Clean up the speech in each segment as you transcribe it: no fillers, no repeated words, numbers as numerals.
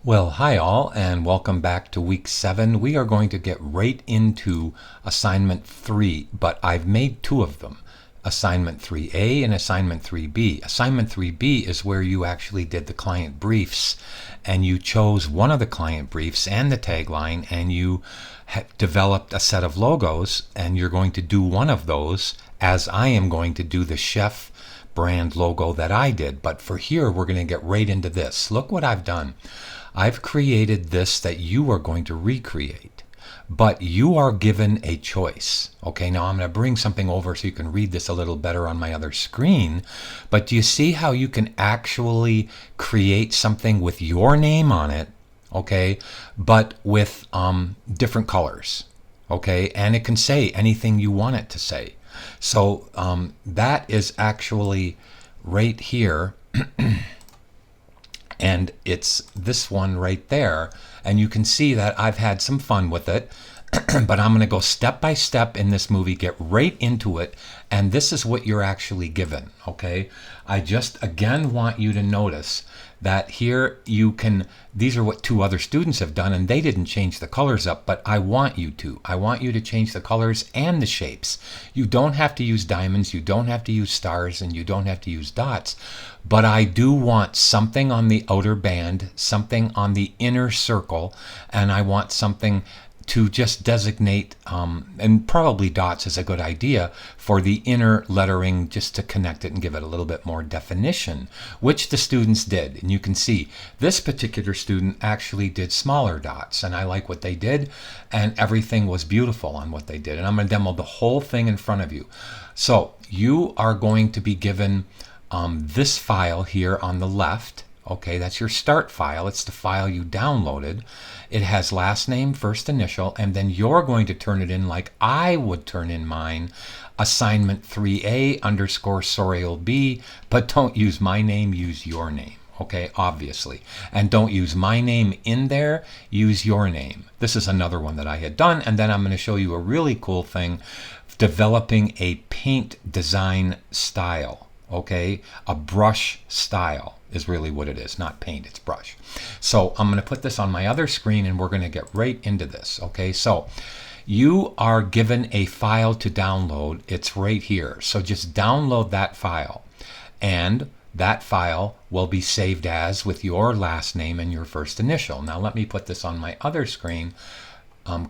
Well, hi all, and welcome back to week 7. We are going to get right into assignment 3, but I've made two of them, assignment 3A and assignment 3B. Assignment 3B is where you actually did the client briefs, and you chose one of the client briefs and the tagline, and you developed a set of logos, and you're going to do one of those as I am going to do the chef brand logo that I did. But for here, we're going to get right into this. Look what I've done. I've created this that you are going to recreate, but you are given a choice. Okay, now I'm going to bring something over so you can read this a little better on my other screen. But do you see how you can actually create something with your name on it, okay, but with different colors, okay, and it can say anything you want it to say. So that is actually right here. And it's this one right there, and you can see that I've had some fun with it. But I'm going to go step by step in this movie, get right into it, and this is what you're actually given. Okay, I just again want you to notice that here you can, these are what two other students have done, and they didn't change the colors up, but I want you to change the colors and the shapes. You don't have to use diamonds, you don't have to use stars, and you don't have to use dots, but I do want something on the outer band, something on the inner circle, and I want something to just designate, and probably dots is a good idea for the inner lettering, just to connect it and give it a little bit more definition, which the students did. And you can see this particular student actually did smaller dots, and I like what they did, and everything was beautiful on what they did. And I'm going to demo the whole thing in front of you. So you are going to be given this file here on the left. Okay, that's your start file. It's the file you downloaded. It has last name, first initial, and then you're going to turn it in like I would turn in mine, assignment 3A underscore Sorial B, but don't use my name, use your name. Okay, obviously. And don't use my name in there, use your name. This is another one that I had done, and then I'm going to show you a really cool thing, developing a paint design style. Okay, a brush style is really what it is, not paint, it's brush. So I'm going to put this on my other screen and we're going to get right into this. Okay, so you are given a file to download. It's right here. So just download that file, and that file will be saved as with your last name and your first initial. Now let me put this on my other screen.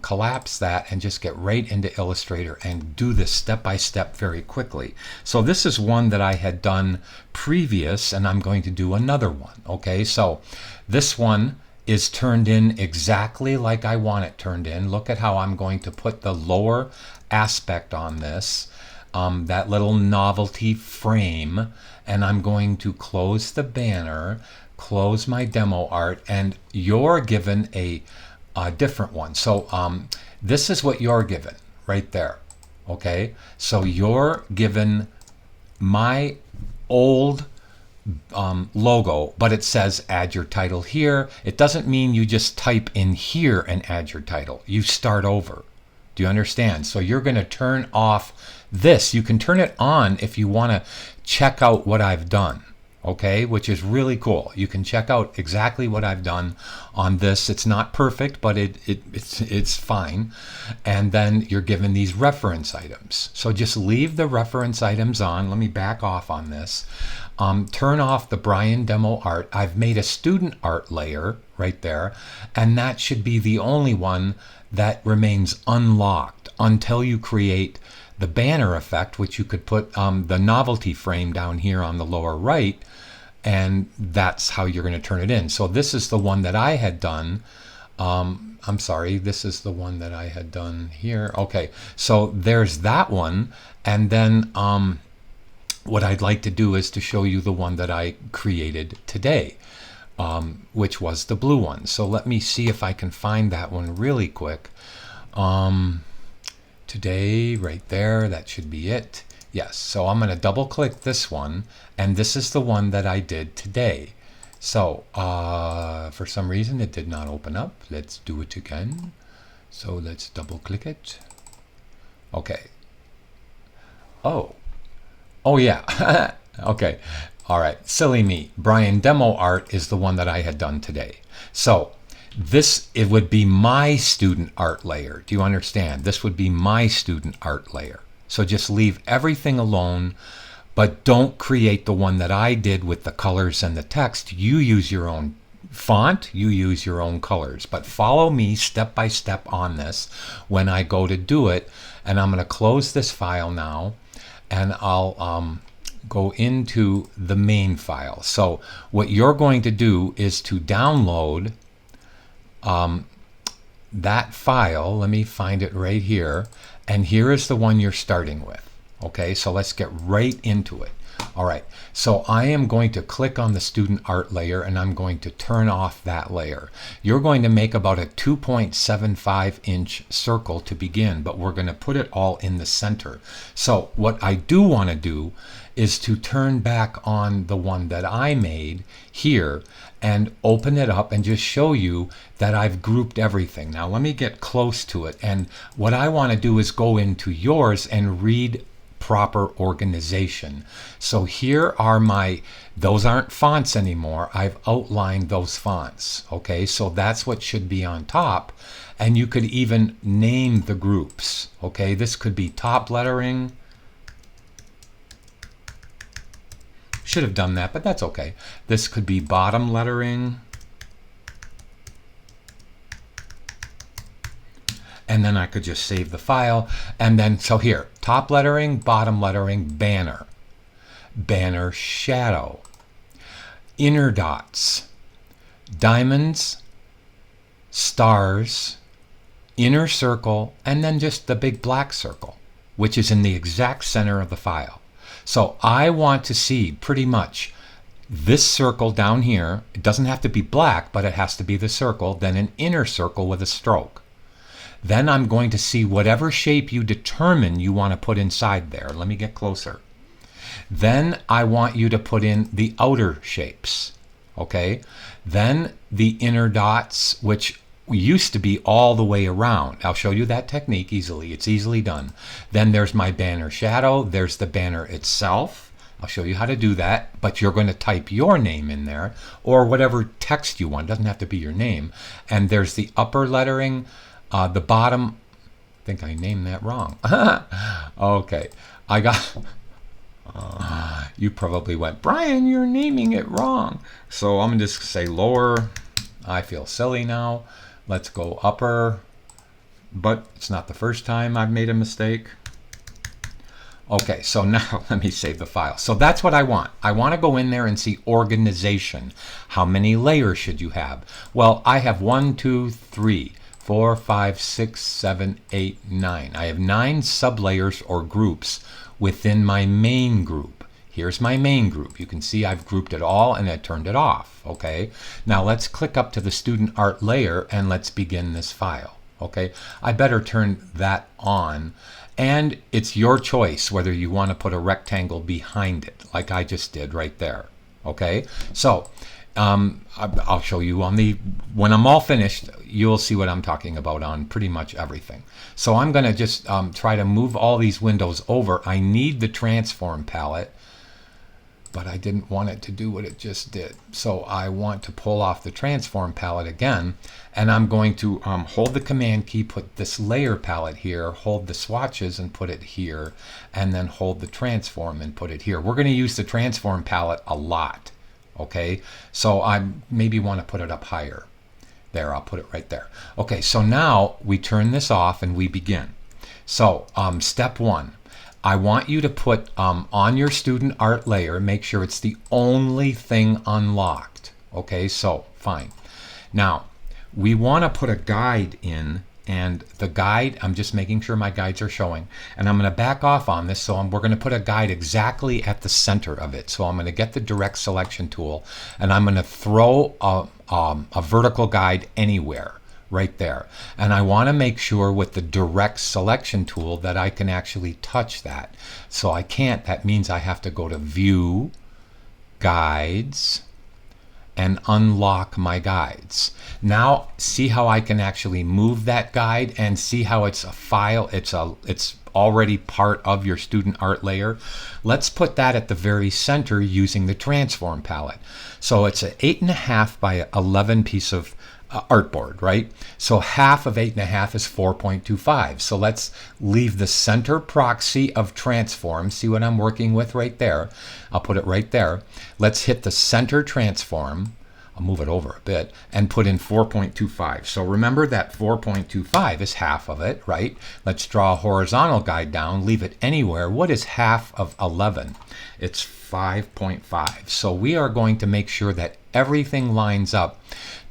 Collapse that and just get right into Illustrator and do this step by step very quickly. So this is one that I had done previous, and I'm going to do another one. Okay, so this one is turned in exactly like I want it turned in. Look at how I'm going to put the lower aspect on this, that little novelty frame, and I'm going to close the banner, close my demo art, and you're given a different one. So this is what you're given right there. Okay, so you're given my old logo, but it says add your title here. It doesn't mean you just type in here and add your title. You start over. Do you understand? So you're going to turn off this. You can turn it on if you want to check out what I've done. Okay, which is really cool. You can check out exactly what I've done on this. It's not perfect, but it's fine. And then you're given these reference items. So just leave the reference items on. Let me back off on this. Turn off the Brian demo art. I've made a student art layer right there, and that should be the only one that remains unlocked until you create the banner effect, which you could put the novelty frame down here on the lower right, and that's how you're going to turn it in. So this is the one that I had done. I'm sorry, this is the one that I had done here. Okay, so there's that one, and then what I'd like to do is to show you the one that I created today, which was the blue one. So let me see if I can find that one really quick. Today, right there, that should be it. Yes, so I'm going to double click this one, and this is the one that I did today. So for some reason it did not open up. Let's do it again. So let's double click it. Okay. Oh yeah. Okay. All right, silly me. Brian, demo art is the one that I had done today. So it would be my student art layer. Do you understand? This would be my student art layer. So just leave everything alone, but don't create the one that I did with the colors and the text. You use your own font, you use your own colors, but follow me step by step on this when I go to do it. And I'm going to close this file now, and I'll go into the main file. So what you're going to do is to download that file. Let me find it right here, and here is the one you're starting with. Okay, so let's get right into it. All right, so I am going to click on the student art layer, and I'm going to turn off that layer. You're going to make about a 2.75 inch circle to begin, but we're going to put it all in the center. So what I do want to do is to turn back on the one that I made here and open it up and just show you that I've grouped everything. Now let me get close to it, and what I want to do is go into yours and read proper organization. So here are those aren't fonts anymore. I've outlined those fonts. Okay, so that's what should be on top, and you could even name the groups. Okay, this could be top lettering. Should have done that, but that's okay. This could be bottom lettering. And then I could just save the file. And then, so here, top lettering, bottom lettering, banner. Banner shadow. Inner dots. Diamonds, stars, inner circle, and then just the big black circle, which is in the exact center of the file. So I want to see pretty much this circle down here. It doesn't have to be black, but it has to be the circle, then an inner circle with a stroke. Then I'm going to see whatever shape you determine you want to put inside there. Let me get closer. Then I want you to put in the outer shapes. Okay? Then the inner dots, which used to be all the way around. I'll show you that technique easily. It's easily done. Then there's my banner shadow. There's the banner itself. I'll show you how to do that, but you're going to type your name in there or whatever text you want. It doesn't have to be your name. And there's the upper lettering, the bottom. I think I named that wrong. Okay. I got... you probably went, Brian, you're naming it wrong. So I'm going to just say lower. I feel silly now. Let's go upper, but it's not the first time I've made a mistake. Okay, so now let me save the file. So that's what I want. I want to go in there and see organization. How many layers should you have? Well, I have 1, 2, 3, 4, 5, 6, 7, 8, 9. I have 9 sublayers or groups within my main group. Here's my main group. You can see I've grouped it all and I turned it off. Okay. Now let's click up to the student art layer and let's begin this file. Okay. I better turn that on, and it's your choice whether you want to put a rectangle behind it like I just did right there. Okay. So I'll show you when I'm all finished, you'll see what I'm talking about on pretty much everything. So I'm going to just try to move all these windows over. I need the transform palette, but I didn't want it to do what it just did. So I want to pull off the transform palette again, and I'm going to hold the command key, put this layer palette here, hold the swatches and put it here, and then hold the transform and put it here. We're going to use the transform palette a lot. Okay, so I maybe want to put it up higher. There, I'll put it right there. Okay, so now we turn this off and we begin. So step 1. I want you to put on your student art layer, make sure it's the only thing unlocked. Okay, so fine. Now, we want to put a guide in, and the guide, I'm just making sure my guides are showing, and I'm going to back off on this, so we're going to put a guide exactly at the center of it. So I'm going to get the direct selection tool, and I'm going to throw a vertical guide anywhere. Right there. And I want to make sure with the direct selection tool that I can actually touch that. So I can't. That means I have to go to View, Guides, and unlock my guides. Now see how I can actually move that guide and see how it's a file. It's already part of your student art layer. Let's put that at the very center using the transform palette. So it's an 8.5 by 11 piece of artboard, right? So half of 8.5 is 4.25. So let's leave the center proxy of transform. See what I'm working with right there? I'll put it right there. Let's hit the center transform. I'll move it over a bit and put in 4.25. So remember that 4.25 is half of it, right? Let's draw a horizontal guide down, leave it anywhere. What is half of 11? It's 5.5. So we are going to make sure that everything lines up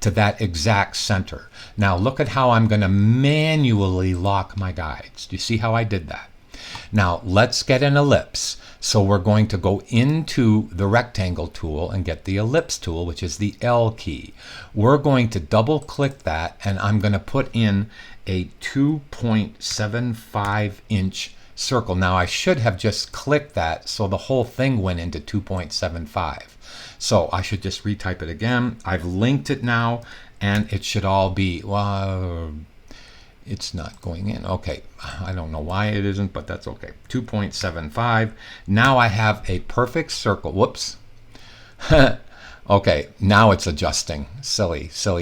to that exact center. Now look at how I'm going to manually lock my guides. Do you see how I did that? Now let's get an ellipse. So we're going to go into the rectangle tool and get the ellipse tool, which is the L key. We're going to double click that, and I'm going to put in a 2.75 inch circle. Now I should have just clicked that so the whole thing went into 2.75. So I should just retype it again. I've linked it now, and it should all be, well, it's not going in. Okay, I don't know why it isn't, but that's okay. 2.75. Now I have a perfect circle. Whoops. Okay, now it's adjusting. Silly. So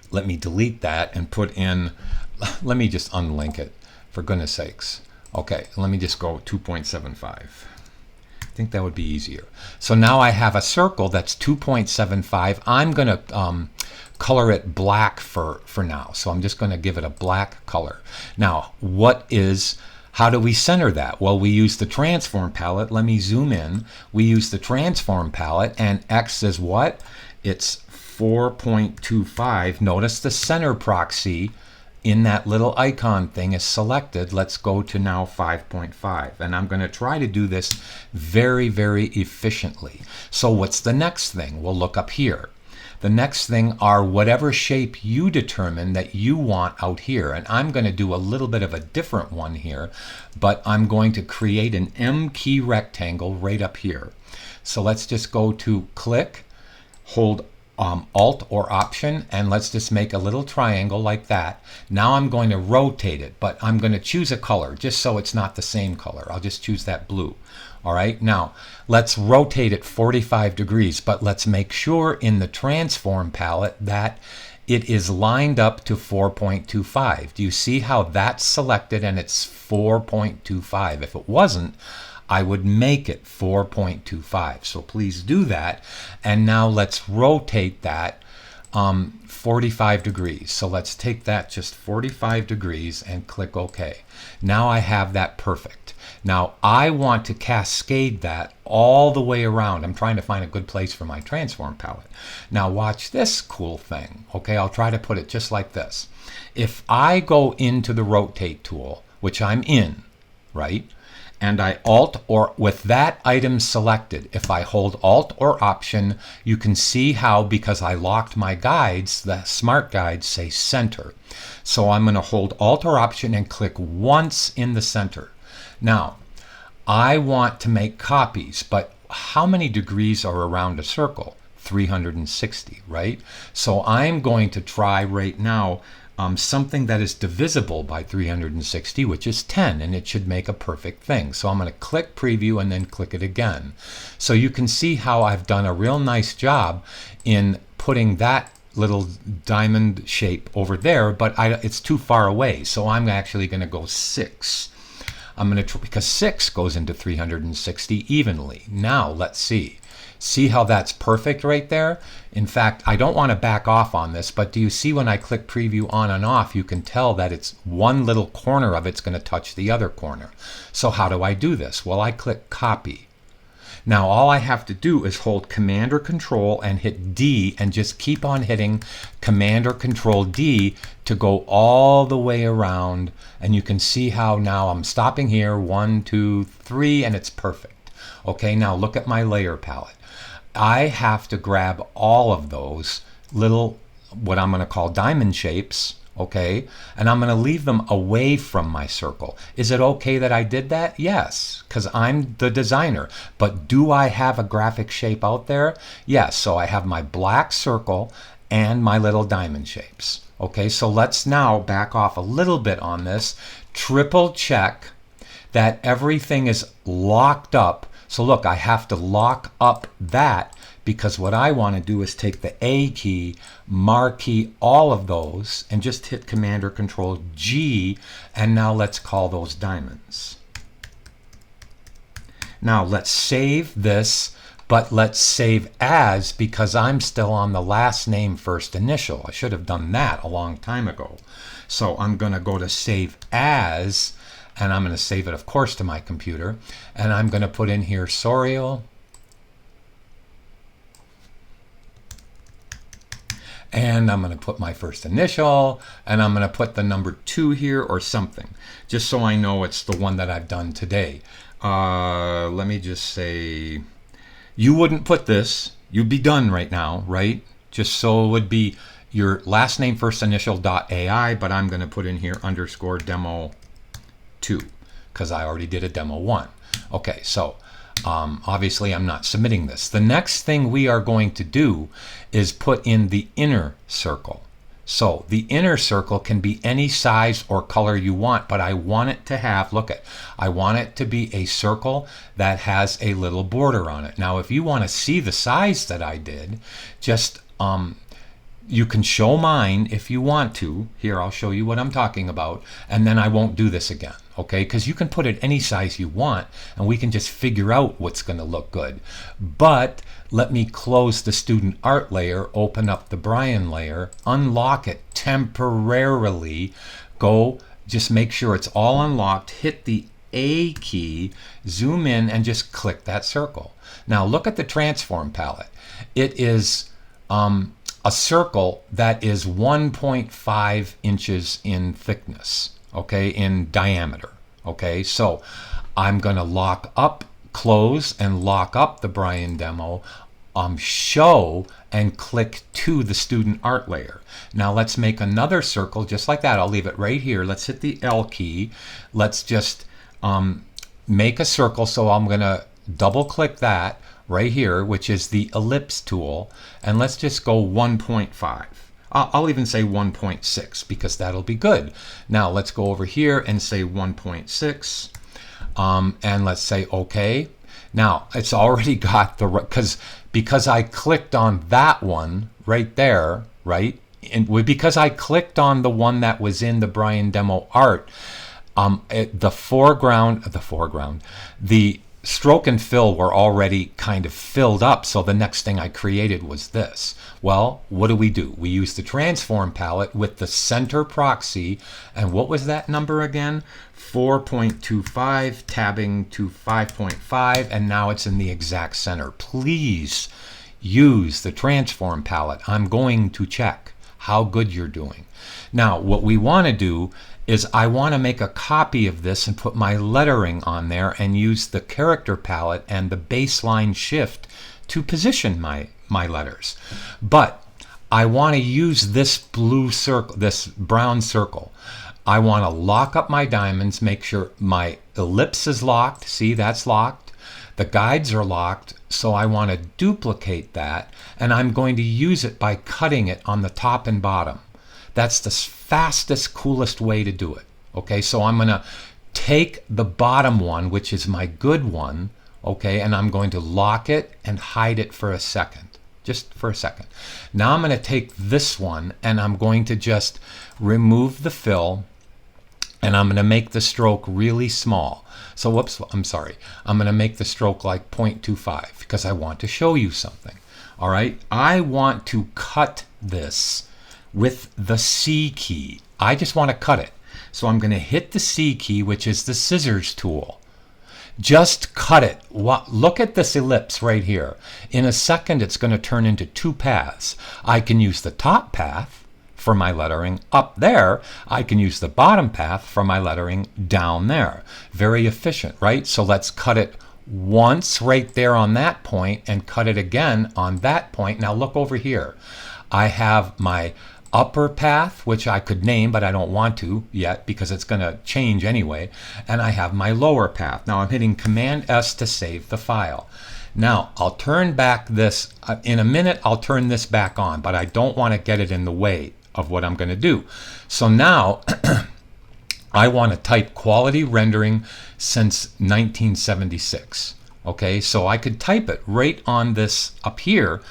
let me delete that and put in, let me just unlink it, for goodness sakes. Okay, let me just go 2.75. I think that would be easier. So now I have a circle that's 2.75. I'm going to color it black for now. So I'm just going to give it a black color. Now, how do we center that? Well, we use the transform palette. Let me zoom in. We use the transform palette, and X is what? It's 4.25. Notice the center proxy in that little icon thing is selected. Let's go to now 5.5. And I'm going to try to do this very, very efficiently. So what's the next thing? We'll look up here. The next thing are whatever shape you determine that you want out here. And I'm going to do a little bit of a different one here, but I'm going to create an M key rectangle right up here. So let's just go to click, hold Alt or Option, and let's just make a little triangle like that. Now I'm going to rotate it, but I'm going to choose a color just so it's not the same color. I'll just choose that blue. All right, now let's rotate it 45 degrees, but let's make sure in the transform palette that it is lined up to 4.25. Do you see how that's selected and it's 4.25? If it wasn't, I would make it 4.25. So please do that. And now let's rotate that 45 degrees. So let's take that just 45 degrees and click OK. Now I have that perfect. Now I want to cascade that all the way around. I'm trying to find a good place for my transform palette. Now watch this cool thing. Okay, I'll try to put it just like this. If I go into the rotate tool, which I'm in, right? And I Alt, or with that item selected, if I hold Alt or Option, you can see how, because I locked my guides, the smart guides say center. So I'm going to hold Alt or Option and click once in the center. Now, I want to make copies, but how many degrees are around a circle? 360, right? So I'm going to try right now something that is divisible by 360, which is 10, and it should make a perfect thing. So I'm going to click preview and then click it again. So you can see how I've done a real nice job in putting that little diamond shape over there, but it's too far away. So I'm actually going to go 6. I'm going to, because 6 goes into 360 evenly. Now let's see. See how that's perfect right there? In fact, I don't want to back off on this, but do you see when I click preview on and off, you can tell that it's one little corner of it's going to touch the other corner. So how do I do this? Well, I click copy. Now all I have to do is hold Command or Control and hit D, and just keep on hitting Command or Control D to go all the way around. And you can see how now I'm stopping here, 1, 2, 3, and it's perfect. Okay, now look at my layer palette. I have to grab all of those little, what I'm going to call diamond shapes, okay, and I'm going to leave them away from my circle. Is it okay that I did that? Yes, because I'm the designer. But do I have a graphic shape out there? Yes, so I have my black circle and my little diamond shapes. Okay, so let's now back off a little bit on this. Triple check that everything is locked up. So look, I have to lock up that, because what I want to do is take the A key, marquee all of those, and just hit Command or Control G, and now let's call those diamonds. Now let's save this, but let's save as, because I'm still on the last name first initial. I should have done that a long time ago. So I'm going to go to Save As, and I'm going to save it, of course, to my computer. And I'm going to put in here Sorial. And I'm going to put my first initial, and I'm going to put the number 2 here or something, just so I know it's the one that I've done today. Let me just say, you wouldn't put this, you'd be done right now, right? Just so it would be your last name first initial .ai, but I'm going to put in here underscore demo 2, because I already did a demo 1. Okay, so obviously I'm not submitting this. The next thing we are going to do is put in the inner circle. So the inner circle can be any size or color you want, but I want it to have, I want it to be a circle that has a little border on it. Now, if you want to see the size that I did, just you can show mine if you want to. Here, I'll show you what I'm talking about, and then I won't do this again, okay? Because you can put it any size you want, and we can just figure out what's going to look good. But let me close the student art layer, open up the Brian layer, unlock it temporarily, go, just make sure it's all unlocked, hit the A key, zoom in, and just click that circle. Now look at the transform palette. It is a circle that is 1.5 inches in thickness, okay, in diameter. Okay, so I'm going to lock up, close, and lock up the Brian demo, show, and click to the student art layer. Now let's make another circle just like that. I'll leave it right here. Let's hit the L key. Let's just make a circle. So I'm going to double click that right here, which is the ellipse tool, and let's just go 1.5. I'll even say 1.6 because that'll be good. Now let's go over here and say 1.6, and let's say OK. Now it's already got the, because I clicked on that one right there, right? And because I clicked on the one that was in the Brian demo art, the stroke and fill were already kind of filled up, so the next thing I created was this. Well, what do? We use the transform palette with the center proxy, and what was that number again? 4.25, tabbing to 5.5, and now it's in the exact center. Please use the transform palette. I'm going to check how good you're doing. Now, what we want to do is I want to make a copy of this and put my lettering on there and use the character palette and the baseline shift to position my letters. But I want to use this blue circle, this brown circle. I want to lock up my diamonds, make sure my ellipse is locked. See, that's locked. The guides are locked, so I want to duplicate that, and I'm going to use it by cutting it on the top and bottom. That's the fastest, coolest way to do it. Okay, so I'm going to take the bottom one, which is my good one, okay, and I'm going to lock it and hide it for a second, just for a second. Now I'm going to take this one and I'm going to just remove the fill, and I'm going to make the stroke really small. So whoops, I'm sorry. I'm going to make the stroke like 0.25 because I want to show you something. All right, I want to cut this with the C key. I just want to cut it. So I'm going to hit the C key, which is the scissors tool. Just cut it. Look at this ellipse right here. In a second, it's going to turn into two paths. I can use the top path for my lettering up there. I can use the bottom path for my lettering down there. Very efficient, right? So let's cut it once right there on that point and cut it again on that point. Now look over here. I have my upper path, which I could name, but I don't want to yet because it's going to change anyway. And I have my lower path. Now I'm hitting Command S to save the file. Now I'll turn back this, in a minute I'll turn this back on, but I don't want to get it in the way of what I'm going to do. So now I want to type quality rendering since 1976. Okay, so I could type it right on this up here.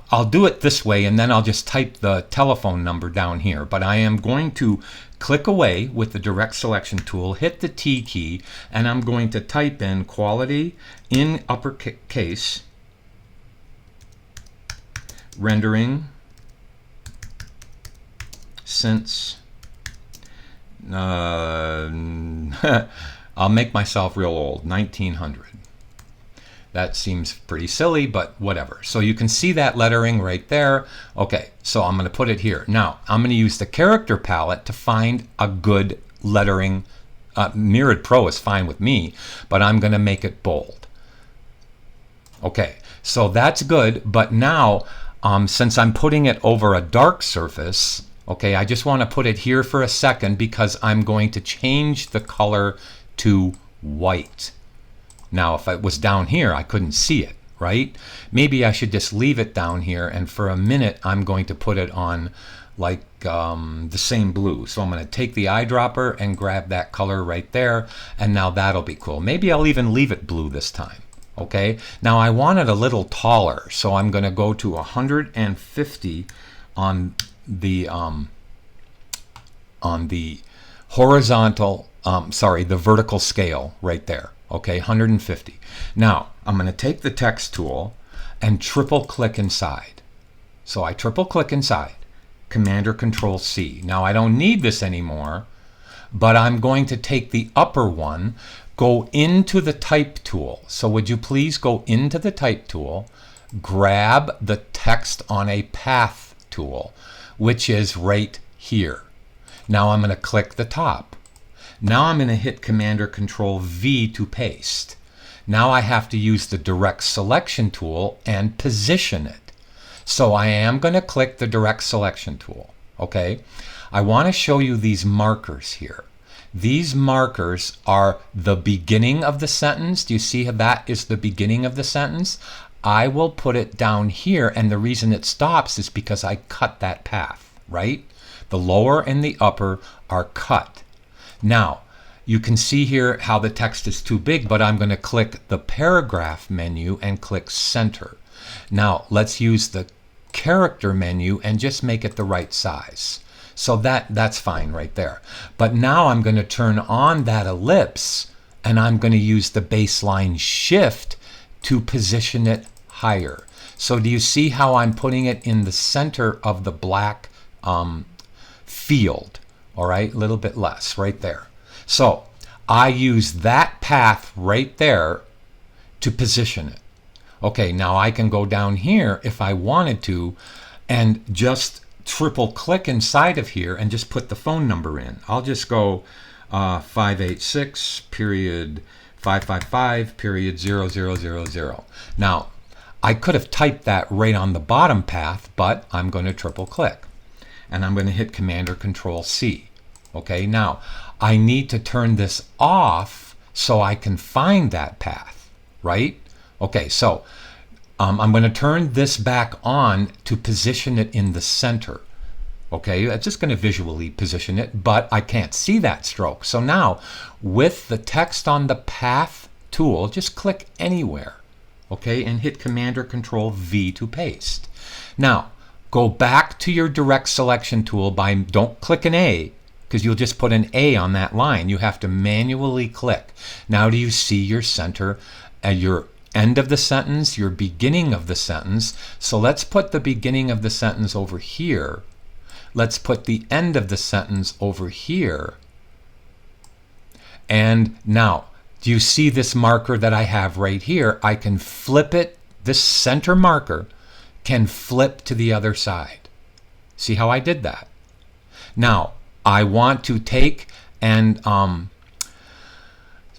I'll do it this way, and then I'll just type the telephone number down here. But I am going to click away with the direct selection tool, hit the T key, and I'm going to type in quality in uppercase rendering since I'll make myself real old, 1900. That seems pretty silly, but whatever. So you can see that lettering right there. Okay, so I'm going to put it here. Now, I'm going to use the character palette to find a good lettering. Mirrored Pro is fine with me, but I'm going to make it bold. Okay, so that's good, but now, since I'm putting it over a dark surface, okay, I just want to put it here for a second because I'm going to change the color to white. Now, if it was down here, I couldn't see it, right? Maybe I should just leave it down here, and for a minute, I'm going to put it on like the same blue. So I'm going to take the eyedropper and grab that color right there, and now that'll be cool. Maybe I'll even leave it blue this time, okay? Now, I want it a little taller, so I'm going to go to 150 on the horizontal, the vertical scale right there. Okay, 150. Now, I'm going to take the text tool and triple click inside. So I triple click inside, Command or Control C. Now, I don't need this anymore, but I'm going to take the upper one, go into the type tool. So would you please go into the type tool, grab the text on a path tool, which is right here. Now I'm going to click the top. Now I'm going to hit Command or Control V to paste. Now I have to use the direct selection tool and position it. So I am going to click the direct selection tool. Okay, I want to show you these markers here. These markers are the beginning of the sentence. Do you see how that is the beginning of the sentence? I will put it down here, and the reason it stops is because I cut that path, right? The lower and the upper are cut. Now, you can see here how the text is too big, but I'm going to click the paragraph menu and click center. Now, let's use the character menu and just make it the right size. So that's fine right there. But now I'm going to turn on that ellipse, and I'm going to use the baseline shift to position it higher. So do you see how I'm putting it in the center of the black field? All right, a little bit less right there. So I use that path right there to position it. Okay, now I can go down here if I wanted to and just triple click inside of here and just put the phone number in. I'll just go 586 period 555 period 0000. Now, I could have typed that right on the bottom path, but I'm going to triple click. And I'm going to hit Command or Control C. Okay, now I need to turn this off so I can find that path, right? Okay, so I'm going to turn this back on to position it in the center. Okay, I'm just going to visually position it, but I can't see that stroke. So now, with the text on the path tool, just click anywhere, okay, and hit Command or Control V to paste. Now, go back to your direct selection tool don't click an A, because you'll just put an A on that line. You have to manually click. Now do you see your center, your end of the sentence, your beginning of the sentence? So let's put the beginning of the sentence over here. Let's put the end of the sentence over here. And now, do you see this marker that I have right here? I can flip it, this center marker can flip to the other side. See how I did that? Now, I want to take and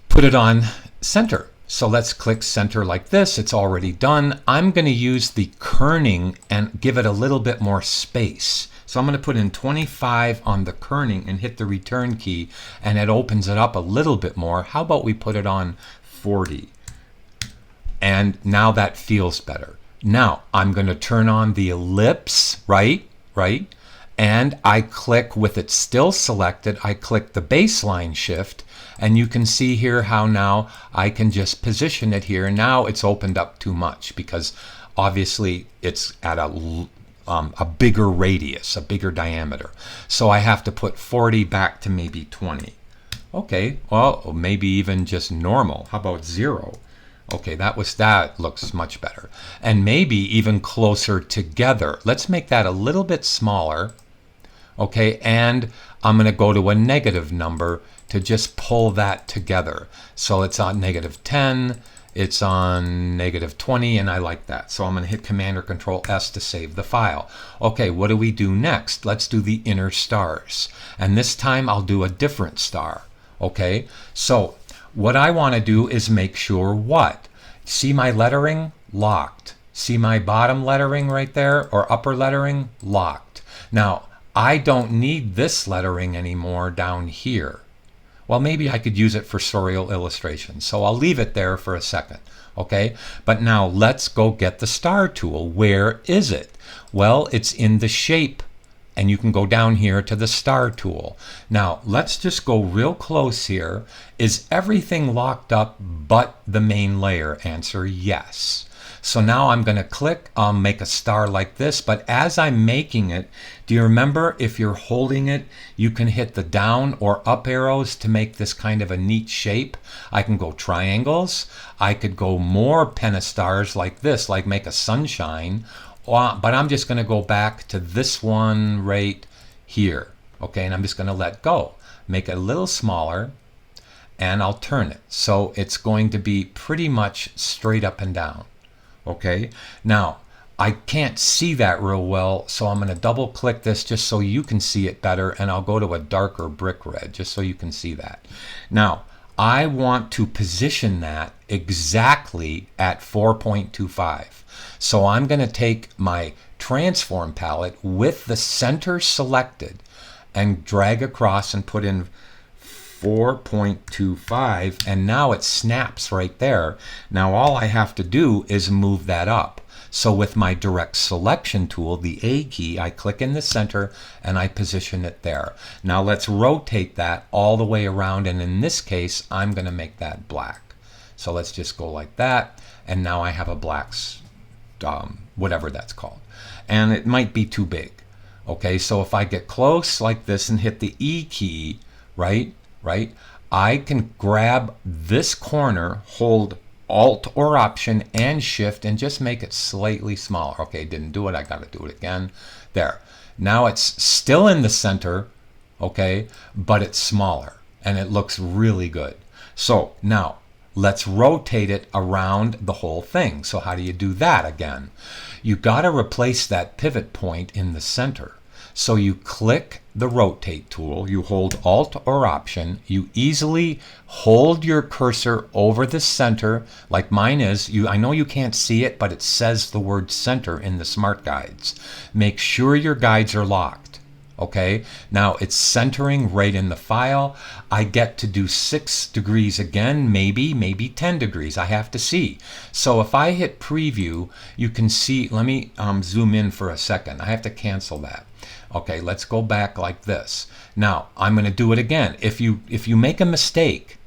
put it on center. So let's click center like this. It's already done. I'm going to use the kerning and give it a little bit more space. So I'm going to put in 25 on the kerning and hit the return key, and it opens it up a little bit more. How about we put it on 40? And now that feels better. Now I'm going to turn on the ellipse, right? and I click with it still selected, I click the baseline shift, and you can see here how now I can just position it here. Now it's opened up too much because obviously it's at a bigger radius, a bigger diameter. So I have to put 40 back to maybe 20. Okay, well, maybe even just normal. How about 0? Okay, that looks much better. And maybe even closer together. Let's make that a little bit smaller. Okay, and I'm going to go to a negative number to just pull that together. So it's on -10, it's on -20, and I like that. So I'm going to hit Command or Control S to save the file. Okay, what do we do next? Let's do the inner stars. And this time I'll do a different star. Okay, so what I want to do is make sure what? See my lettering? Locked. See my bottom lettering right there, or upper lettering? Locked. Now, I don't need this lettering anymore down here. Well, maybe I could use it for surreal illustration, so I'll leave it there for a second. Okay, but now let's go get the star tool. Where is it? Well, it's in the shape, and you can go down here to the star tool. Now, let's just go real close here. Is everything locked up but the main layer? Answer yes. So now I'm going to click, make a star like this, but as I'm making it, do you remember if you're holding it, you can hit the down or up arrows to make this kind of a neat shape? I can go triangles, I could go more pentastars like this, like make a sunshine, but I'm just going to go back to this one right here. Okay, and I'm just going to let go. Make it a little smaller, and I'll turn it. So it's going to be pretty much straight up and down. Okay, now I can't see that real well, so I'm going to double click this just so you can see it better, and I'll go to a darker brick red just so you can see that. Now, I want to position that exactly at 4.25. So I'm going to take my transform palette with the center selected and drag across and put in 4.25, and now it snaps right there. Now all I have to do is move that up. So with my direct selection tool, the A key, I click in the center and I position it there. Now let's rotate that all the way around, and in this case I'm going to make that black. So let's just go like that, and now I have a black whatever that's called, and it might be too big. Okay, so if I get close like this and hit the E key, right, I can grab this corner, hold Alt or Option and Shift, and just make it slightly smaller. Okay, didn't do it, I got to do it again. There. Now it's still in the center, okay, but it's smaller, and it looks really good. So now let's rotate it around the whole thing. So how do you do that again? You got to replace that pivot point in the center. So you click the rotate tool, you hold Alt or Option, you easily hold your cursor over the center like mine is. I know you can't see it, but it says the word center in the smart guides. Make sure your guides are locked. Okay, now it's centering right in the file. I get to do 6 degrees again, maybe 10 degrees. I have to see. So if I hit preview, you can see, let me zoom in for a second. I have to cancel that. Okay, let's go back like this. Now I'm going to do it again. If you make a mistake,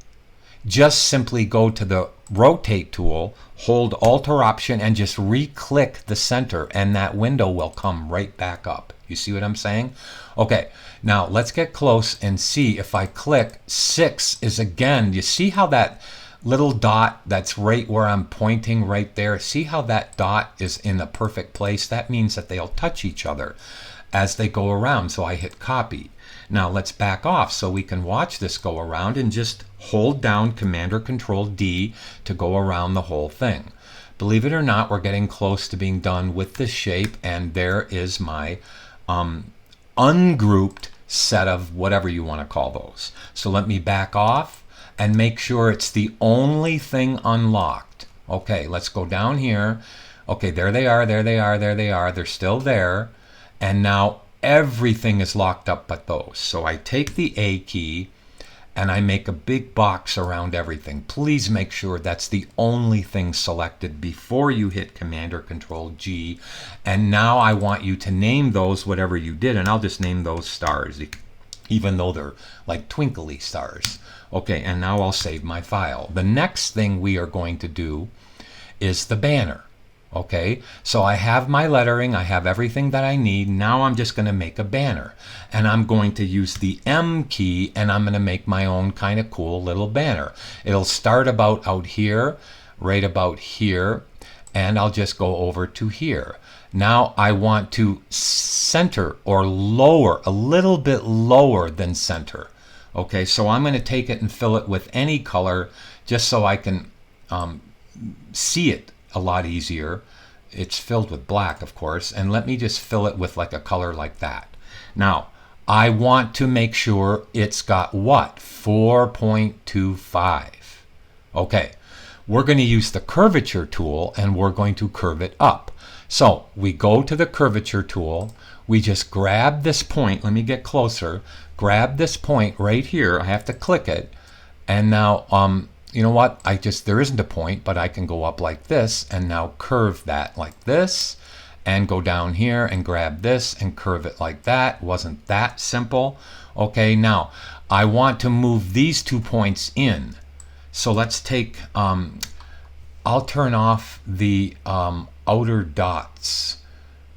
just simply go to the rotate tool, hold Alt or Option, and just re-click the center, and that window will come right back up. You see what I'm saying? Okay, now let's get close and see. If I click, 6 is again, you see how that little dot that's right where I'm pointing right there, see how that dot is in a perfect place? That means that they'll touch each other as they go around. So I hit copy. Now let's back off so we can watch this go around, and just hold down Command or Control D to go around the whole thing. Believe it or not, we're getting close to being done with this shape, and there is my ungrouped set of whatever you want to call those. So let me back off and make sure it's the only thing unlocked. Okay, let's go down here. Okay, there they are, there they are, there they are. They're still there. And now everything is locked up but those. So I take the A key and I make a big box around everything. Please make sure that's the only thing selected before you hit Command or Control G. And now I want you to name those whatever you did, and I'll just name those stars, even though they're like twinkly stars. Okay, and now I'll save my file. The next thing we are going to do is the banner. Okay, so I have my lettering, I have everything that I need. Now I'm just going to make a banner, and I'm going to use the M key, and I'm going to make my own kind of cool little banner. It'll start about out here, right about here, and I'll just go over to here. Now I want to center or lower, a little bit lower than center. Okay, so I'm going to take it and fill it with any color just so I can see it a lot easier. It's filled with black, of course, and let me just fill it with like a color like that. Now I want to make sure it's got what? 4.25. Okay, we're going to use the curvature tool, and we're going to curve it up. So we go to the curvature tool, we just grab this point. Let me get closer. Grab this point right here. I have to click it, and now you know what? There isn't a point, but I can go up like this and now curve that like this, and go down here and grab this and curve it like that. Wasn't that simple? Okay, now I want to move these 2 points in. So let's take, I'll turn off the outer dots,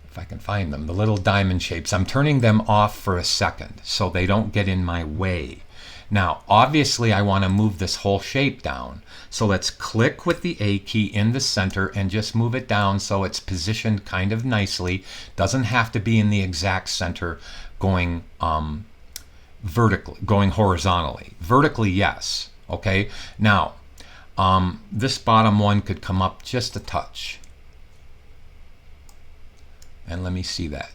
if I can find them, the little diamond shapes. I'm turning them off for a second so they don't get in my way. Now, obviously, I want to move this whole shape down. So let's click with the A key in the center and just move it down so it's positioned kind of nicely. Doesn't have to be in the exact center going vertically, going horizontally. Vertically, yes. Okay. Now, this bottom one could come up just a touch. And let me see that.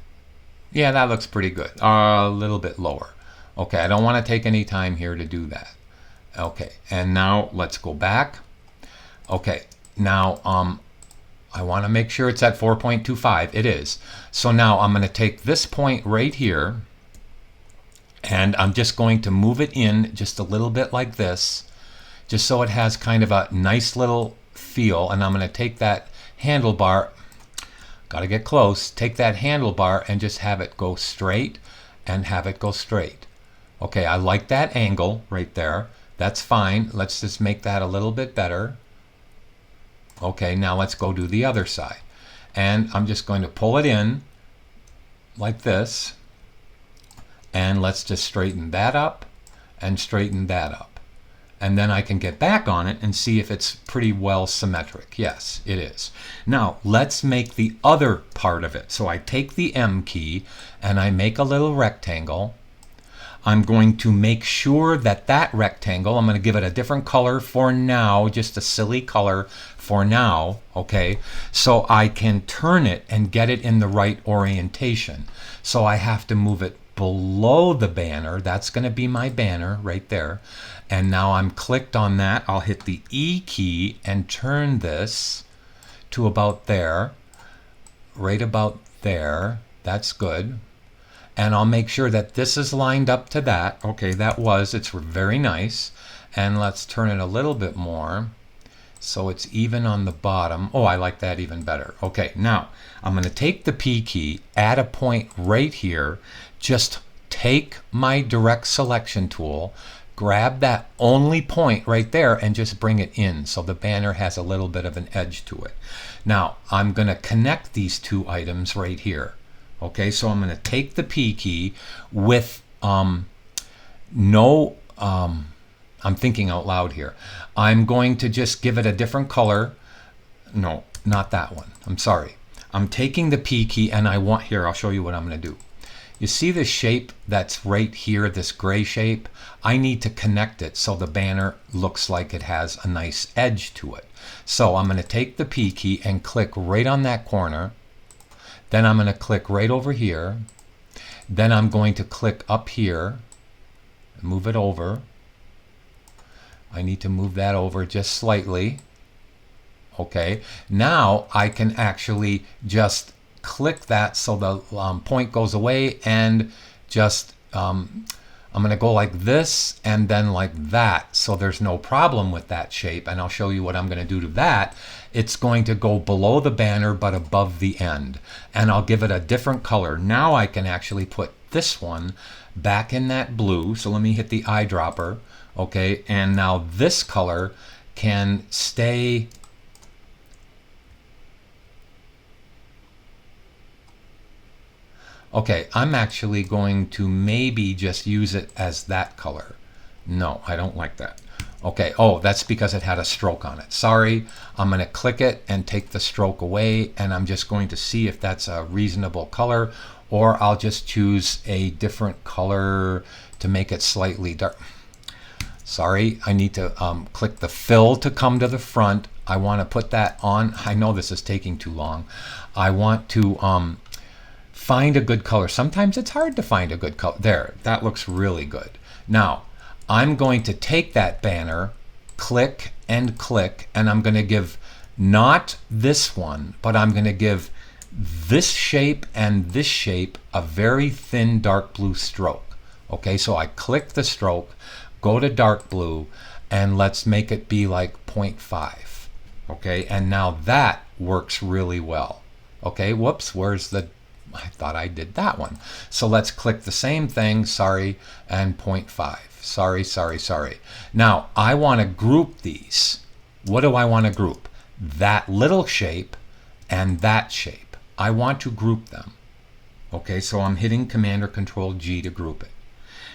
Yeah, that looks pretty good. A little bit lower. Okay, I don't want to take any time here to do that. Okay, and now let's go back. Okay, now I want to make sure it's at 4.25. It is. So now I'm going to take this point right here, and I'm just going to move it in just a little bit like this, just so it has kind of a nice little feel. And I'm going to take that handlebar, got to get close, take that handlebar and just have it go straight and have it go straight. Okay, I like that angle right there. That's fine. Let's just make that a little bit better. Okay, now let's go do the other side. And I'm just going to pull it in like this. And let's just straighten that up and straighten that up. And then I can get back on it and see if it's pretty well symmetric. Yes, it is. Now, let's make the other part of it. So I take the M key and I make a little rectangle. I'm going to make sure that that rectangle, I'm going to give it a different color for now, just a silly color for now, okay? So I can turn it and get it in the right orientation. So I have to move it below the banner. That's going to be my banner right there. And now I'm clicked on that. I'll hit the E key and turn this to about there, right about there. That's good. And I'll make sure that this is lined up to that. Okay, it's very nice. And let's turn it a little bit more so it's even on the bottom. Oh, I like that even better. Okay, now I'm going to take the P key, add a point right here, just take my direct selection tool, grab that only point right there and just bring it in so the banner has a little bit of an edge to it. Now, I'm going to connect these two items right here. Okay, so I'm going to take the P key with I'm thinking out loud here. I'm going to just give it a different color. No, not that one. I'm sorry. I'm taking the P key and I'll show you what I'm going to do. You see this shape that's right here, this gray shape? I need to connect it so the banner looks like it has a nice edge to it. So I'm going to take the P key and click right on that corner. Then I'm going to click right over here. Then I'm going to click up here, move it over. I need to move that over just slightly. Okay, now I can actually just click that so the point goes away and just, I'm I'm going to go like this and then like that. So there's no problem with that shape. And I'll show you what I'm going to do to that. It's going to go below the banner but above the end. And I'll give it a different color. Now I can actually put this one back in that blue. So let me hit the eyedropper. Okay, and now this color can stay. Okay, I'm actually going to maybe just use it as that color. No, I don't like that. Okay, oh, that's because it had a stroke on it. Sorry, I'm going to click it and take the stroke away, and I'm just going to see if that's a reasonable color, or I'll just choose a different color to make it slightly dark. Sorry, I need to click the fill to come to the front. I want to put that on. I know this is taking too long. I want to find a good color. Sometimes it's hard to find a good color. There, that looks really good. Now, I'm going to take that banner, click, and I'm going to give not this one, but I'm going to give this shape and this shape a very thin dark blue stroke. Okay, so I click the stroke, go to dark blue, and let's make it be like 0.5. Okay, and now that works really well. Okay, whoops, where's the, I thought I did that one. So let's click the same thing, sorry, and 0.5. Sorry. Now, I want to group these. What do I want to group? That little shape and that shape. I want to group them. Okay, so I'm hitting Command or Control G to group it.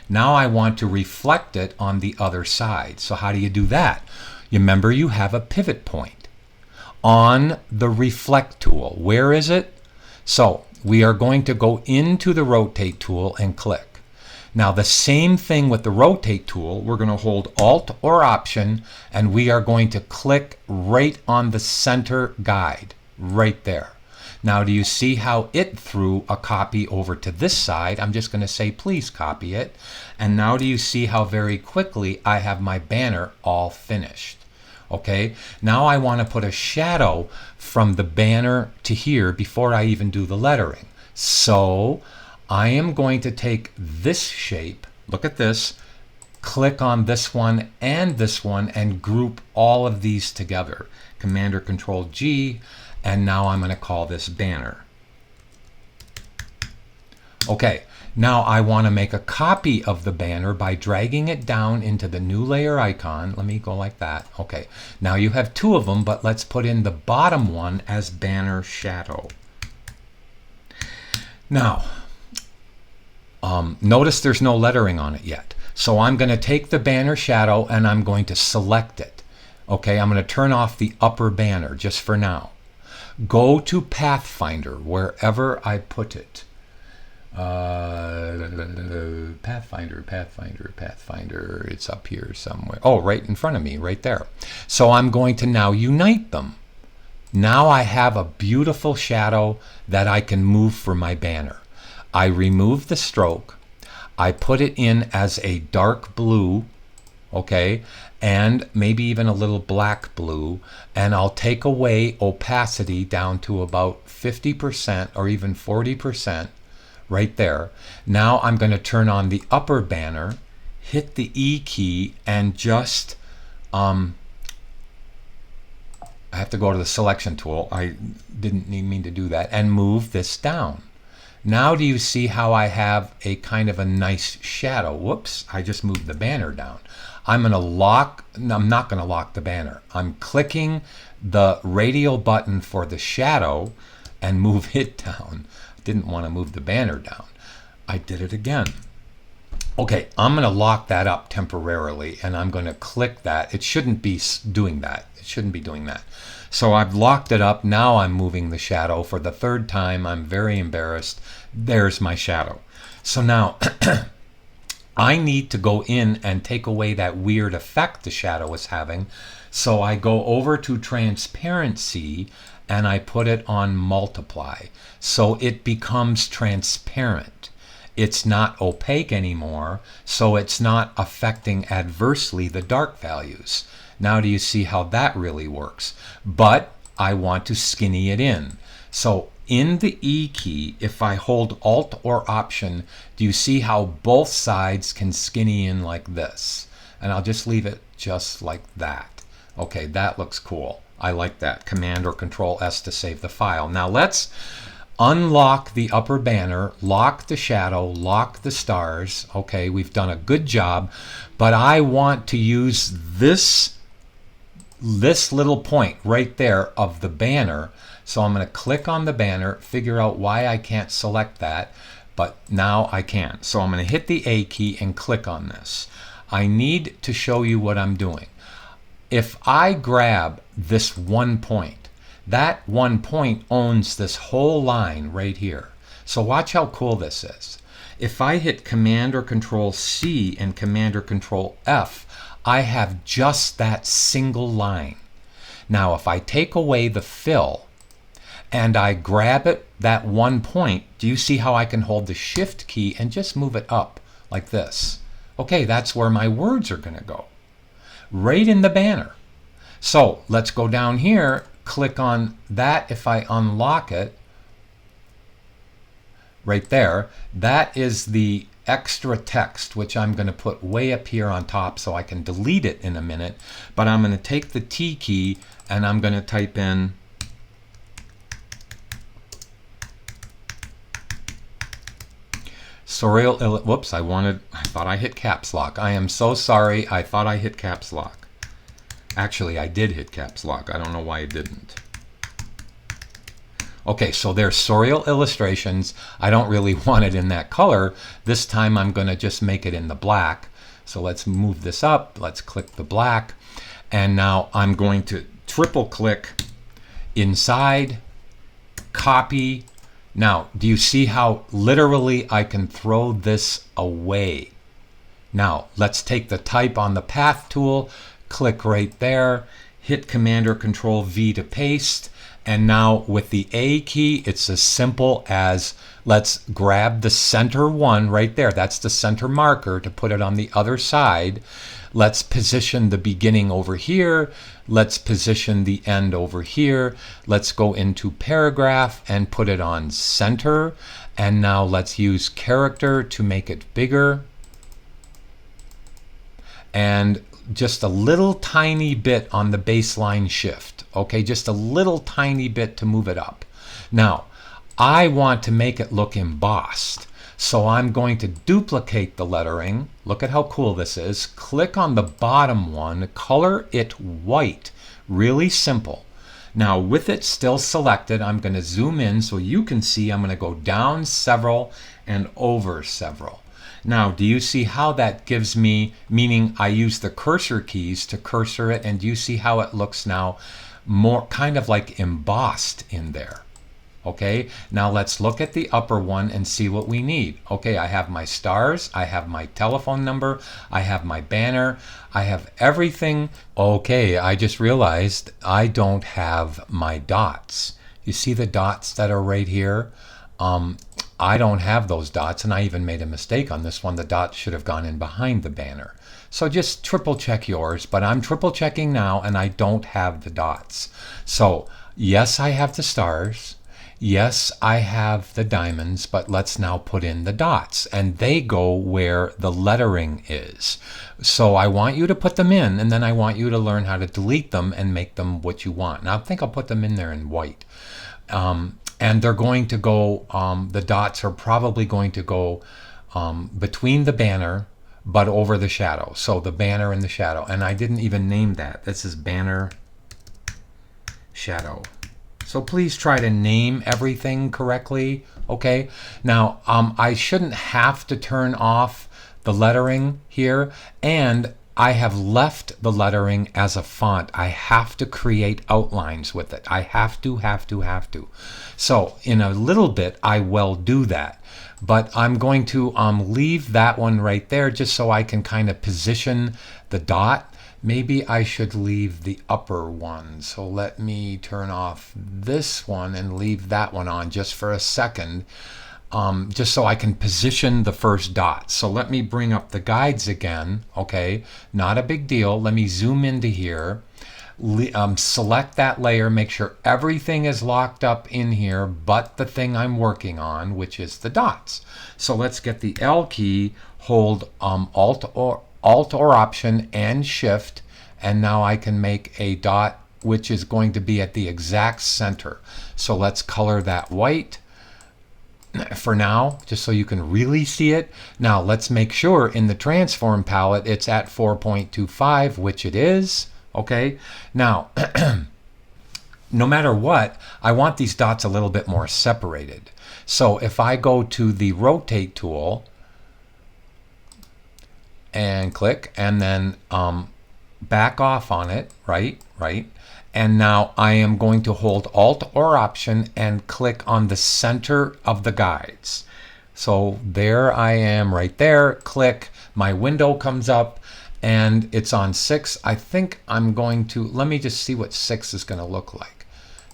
Now I want to reflect it on the other side. So how do you do that? You remember you have a pivot point on the Reflect tool. Where is it? So we are going to go into the Rotate tool and click. Now the same thing with the Rotate tool. We're going to hold Alt or Option, and we are going to click right on the center guide, right there. Now do you see how it threw a copy over to this side? I'm just going to say please copy it. And now do you see how very quickly I have my banner all finished? Okay, now I want to put a shadow from the banner to here before I even do the lettering. So I am going to take this shape, look at this, click on this one and group all of these together. Command or Control G, and now I'm going to call this banner. Okay, now I want to make a copy of the banner by dragging it down into the new layer icon. Let me go like that. Okay, now you have two of them, but let's put in the bottom one as banner shadow. Now, notice there's no lettering on it yet. So I'm going to take the banner shadow and I'm going to select it. Okay, I'm going to turn off the upper banner just for now. Go to Pathfinder, wherever I put it. Pathfinder, it's up here somewhere. Oh, right in front of me, right there. So I'm going to now unite them. Now I have a beautiful shadow that I can move for my banner. I remove the stroke. I put it in as a dark blue, okay, and maybe even a little black blue, and I'll take away opacity down to about 50% or even 40%. Right there. Now I'm going to turn on the upper banner, hit the E key, and just I have to go to the selection tool. I didn't mean to do that, and move this down. Now do you see how I have a kind of a nice shadow? Whoops, I just moved the banner down. I'm not going to lock the banner. I'm clicking the radial button for the shadow and move it down. Didn't want to move the banner down. I did it again. Okay, I'm going to lock that up temporarily, and I'm going to click that. It shouldn't be doing that. It shouldn't be doing that. So I've locked it up. Now I'm moving the shadow for the third time. I'm very embarrassed. There's my shadow. So now I need to go in and take away that weird effect the shadow is having. So I go over to Transparency and I put it on Multiply. So it becomes transparent. It's not opaque anymore, so it's not affecting adversely the dark values. Now do you see how that really works? But I want to skinny it in. So in the E key, if I hold Alt or Option, do you see how both sides can skinny in like this? And I'll just leave it just like that. Okay, that looks cool. I like that. Command or Control S to save the file. Now let's unlock the upper banner, lock the shadow, lock the stars. Okay, we've done a good job, but I want to use this little point right there of the banner. So I'm going to click on the banner, figure out why I can't select that, but now I can. So I'm going to hit the A key and click on this. I need to show you what I'm doing. If I grab this one point, that one point owns this whole line right here. So watch how cool this is. If I hit Command or Control C and Command or Control F, I have just that single line. Now if I take away the fill and I grab it, that one point, do you see how I can hold the Shift key and just move it up like this? Okay, that's where my words are going to go, right in the banner. So let's go down here, click on that. If I unlock it, right there, that is the extra text, which I'm going to put way up here on top so I can delete it in a minute. But I'm going to take the T key and I'm going to type in whoops, I thought I hit caps lock. I am so sorry. I thought I hit caps lock. Actually, I did hit caps lock. I don't know why I didn't. Okay, so there's Surreal Illustrations. I don't really want it in that color. This time I'm going to just make it in the black. So let's move this up. Let's click the black. And now I'm going to triple click inside, copy. Now, do you see how literally I can throw this away? Now, let's take the type on the path tool, click right there, hit Command or Control V to paste. And now with the A key, it's as simple as let's grab the center one right there. That's the center marker to put it on the other side. Let's position the beginning over here. Let's position the end over here. Let's go into paragraph and put it on center. And now let's use character to make it bigger. And just a little tiny bit on the baseline shift. Okay, just a little tiny bit to move it up. Now, I want to make it look embossed. So I'm going to duplicate the lettering. Look at how cool this is. Click on the bottom one, color it white. Really simple. Now with it still selected, I'm going to zoom in so you can see I'm going to go down several and over several. Now, do you see how that gives me, meaning I use the cursor keys to cursor it, and do you see how it looks now more kind of like embossed in there? Okay, now let's look at the upper one and see what we need. Okay, I have my stars, I have my telephone number, I have my banner, I have everything. Okay, I just realized I don't have my dots. You see the dots that are right here? I don't have those dots, and I even made a mistake on this one. The dots should have gone in behind the banner. So just triple check yours, but I'm triple checking now and I don't have the dots. So yes, I have the stars. Yes, I have the diamonds, but let's now put in the dots, and they go where the lettering is. So I want you to put them in, and then I want you to learn how to delete them and make them what you want. Now I think I'll put them in there in white. And they're going to go, the dots are probably going to go between the banner, but over the shadow. So the banner and the shadow. And I didn't even name that. This is banner shadow. So please try to name everything correctly, okay? Now, I shouldn't have to turn off the lettering here, and I have left the lettering as a font. I have to create outlines with it. I have to. So in a little bit, I will do that. But I'm going to leave that one right there just so I can kind of position the dot. Maybe I should leave the upper one. So let me turn off this one and leave that one on just for a second, just so I can position the first dot. So let me bring up the guides again. Okay, not a big deal. Let me zoom into here. select that layer, make sure everything is locked up in here but the thing I'm working on, which is the dots. So let's get the L key, hold Alt or Option and Shift, and now I can make a dot which is going to be at the exact center. So let's color that white for now, just so you can really see it. Now let's make sure in the transform palette it's at 4.25, which it is. Okay, now no matter what, I want these dots a little bit more separated. So if I go to the rotate tool and click, and then back off on it, right, and now I am going to hold Alt or Option and click on the center of the guides. So there I am right there, click, my window comes up and it's on 6. I think I'm going to, let me just see what 6 is going to look like.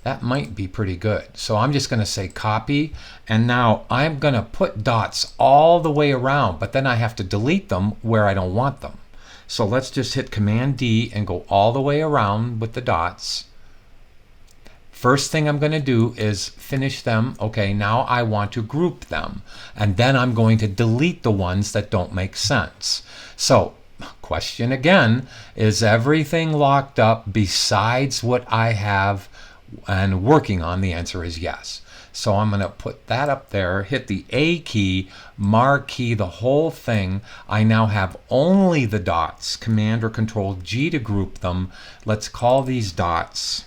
That might be pretty good. So I'm just going to say copy, and now I'm going to put dots all the way around, but then I have to delete them where I don't want them. So let's just hit Command D and go all the way around with the dots. First thing I'm going to do is finish them. Okay, now I want to group them, and then I'm going to delete the ones that don't make sense. So question again, is everything locked up besides what I have and working on? The answer is yes. So I'm going to put that up there, hit the A key, marquee the whole thing. I now have only the dots. Command or Control G to group them. Let's call these dots.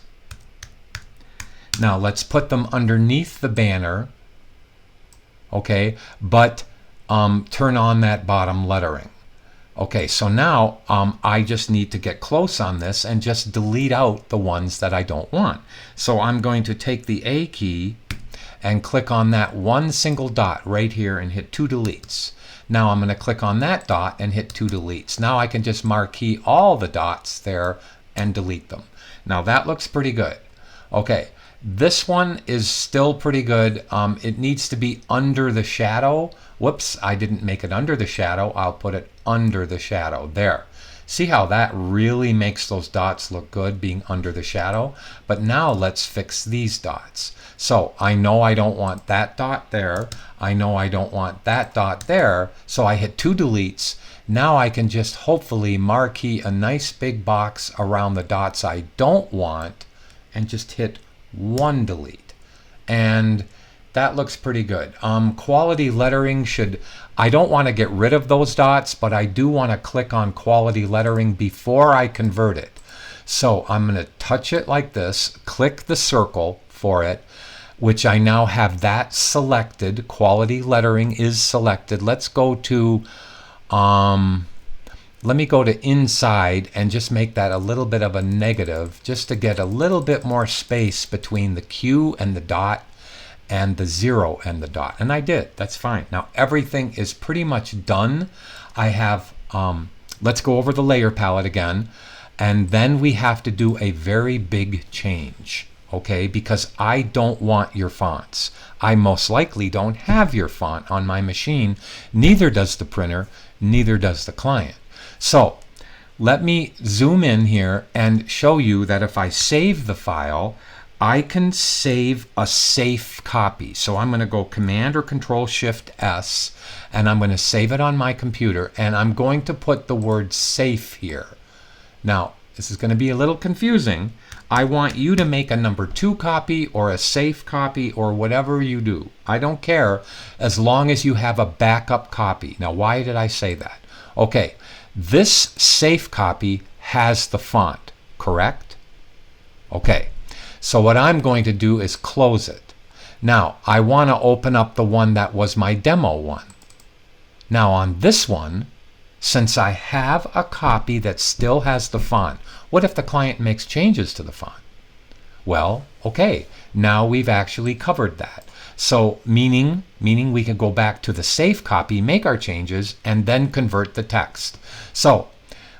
Now let's put them underneath the banner. Okay, but turn on that bottom lettering. Okay, so now I just need to get close on this and just delete out the ones that I don't want. So I'm going to take the A key and click on that one single dot right here and hit 2 deletes. Now I'm going to click on that dot and hit 2 deletes. Now I can just marquee all the dots there and delete them. Now that looks pretty good. Okay, this one is still pretty good. It needs to be under the shadow. Whoops, I didn't make it under the shadow. I'll put it under the shadow there. See how that really makes those dots look good being under the shadow? But now let's fix these dots. So I know I don't want that dot there. I know I don't want that dot there. So I hit 2 deletes. Now I can just hopefully marquee a nice big box around the dots I don't want and just hit 1 delete. And that looks pretty good. Quality lettering should, I don't want to get rid of those dots, but I do want to click on quality lettering before I convert it. So I'm going to touch it like this, click the circle for it, which I now have that selected. Quality lettering is selected. Let's go to, let me go to inside and just make that a little bit of a negative, just to get a little bit more space between the Q and the dot and the 0 and the dot. And I did. That's fine. Now everything is pretty much done. I have, let's go over the layer palette again. And then we have to do a very big change. Okay, because I don't want your fonts. I most likely don't have your font on my machine. Neither does the printer, neither does the client. So let me zoom in here and show you that if I save the file, I can save a safe copy. So I'm going to go Command or Control Shift S, and I'm going to save it on my computer, and I'm going to put the word safe here. Now, this is going to be a little confusing. I want you to make a number 2 copy or a safe copy or whatever you do. I don't care as long as you have a backup copy. Now, why did I say that? Okay, this safe copy has the font, correct? Okay, so what I'm going to do is close it. Now, I want to open up the one that was my demo one. Now, on this one, since I have a copy that still has the font, what if the client makes changes to the font? Well, okay, now we've actually covered that. So meaning we can go back to the safe copy, make our changes, and then convert the text. So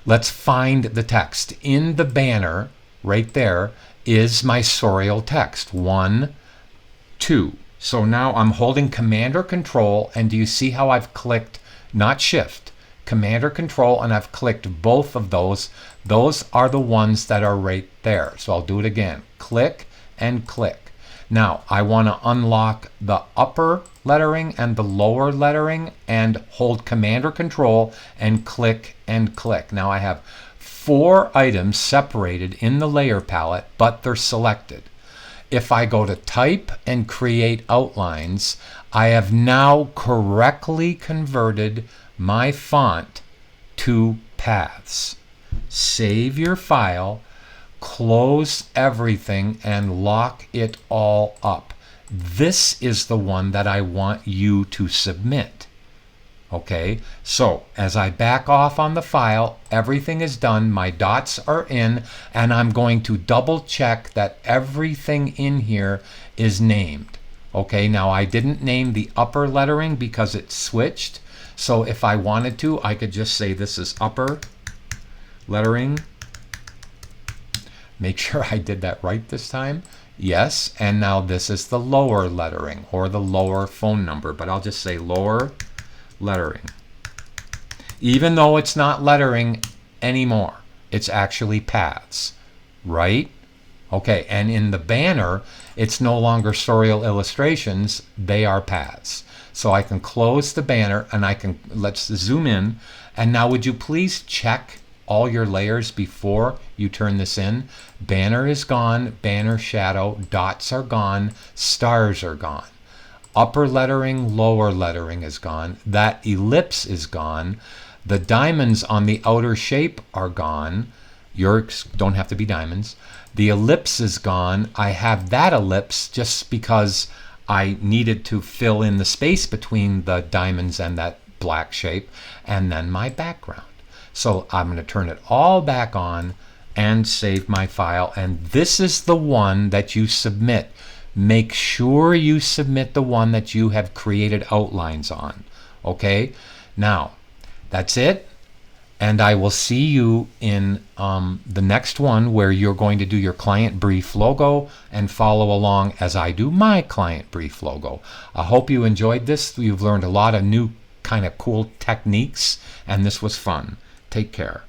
let's find the text. In the banner, right there, is my sorial text, 1, 2. So now I'm holding Command or Control, and do you see how I've clicked, not Shift, Command or Control, and I've clicked both of those. Those are the ones that are right there. So I'll do it again. Click and click. Now I want to unlock the upper lettering and the lower lettering, and hold Command or Control and click and click. Now I have 4 items separated in the layer palette, but they're selected. If I go to Type and Create Outlines, I have now correctly converted my font to paths. Save your file, close everything, and lock it all up. This is the one that I want you to submit. Okay, so as I back off on the file, everything is done, my dots are in, and I'm going to double check that everything in here is named. Okay, now I didn't name the upper lettering because it switched, so if I wanted to, I could just say this is upper lettering. Make sure I did that right this time. Yes, and now this is the lower lettering, or the lower phone number, but I'll just say lower lettering. Even though it's not lettering anymore, it's actually paths, right? Okay, and in the banner, it's no longer Storyal Illustrations, they are paths. So I can close the banner, and I can, let's zoom in, and now would you please check all your layers before you turn this in? Banner is gone, banner shadow, dots are gone, stars are gone. Upper lettering, lower lettering is gone. That ellipse is gone. The diamonds on the outer shape are gone. Yours don't have to be diamonds. The ellipse is gone. I have that ellipse just because I needed to fill in the space between the diamonds and that black shape, and then my background. So I'm going to turn it all back on and save my file, and this is the one that you submit. Make sure you submit the one that you have created outlines on. Okay, now that's it, and I will see you in the next one, where you're going to do your client brief logo and follow along as I do my client brief logo. I hope you enjoyed this. You've learned a lot of new kind of cool techniques, and this was fun. Take care.